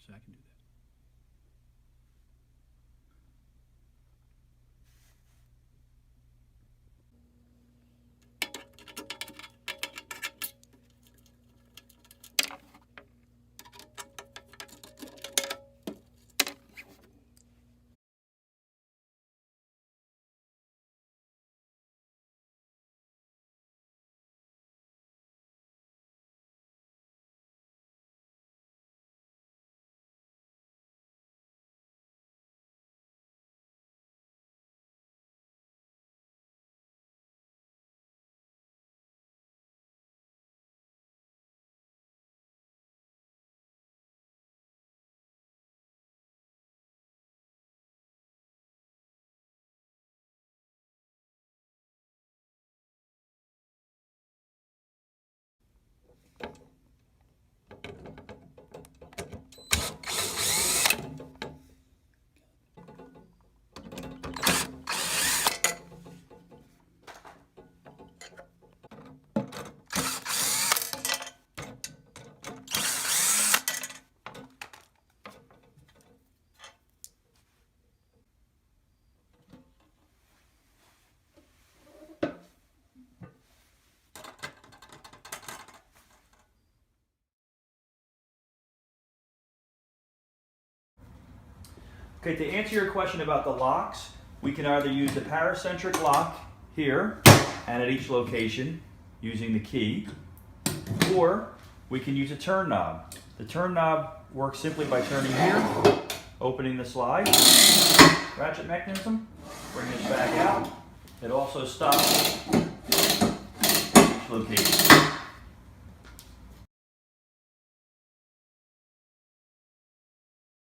So I can do that. Okay, to answer your question about the locks, we can either use a paracentric lock here and at each location using the key, or we can use a turn knob. The turn knob works simply by turning here, opening the slide, ratchet mechanism, bring this back out. It also stops at each location.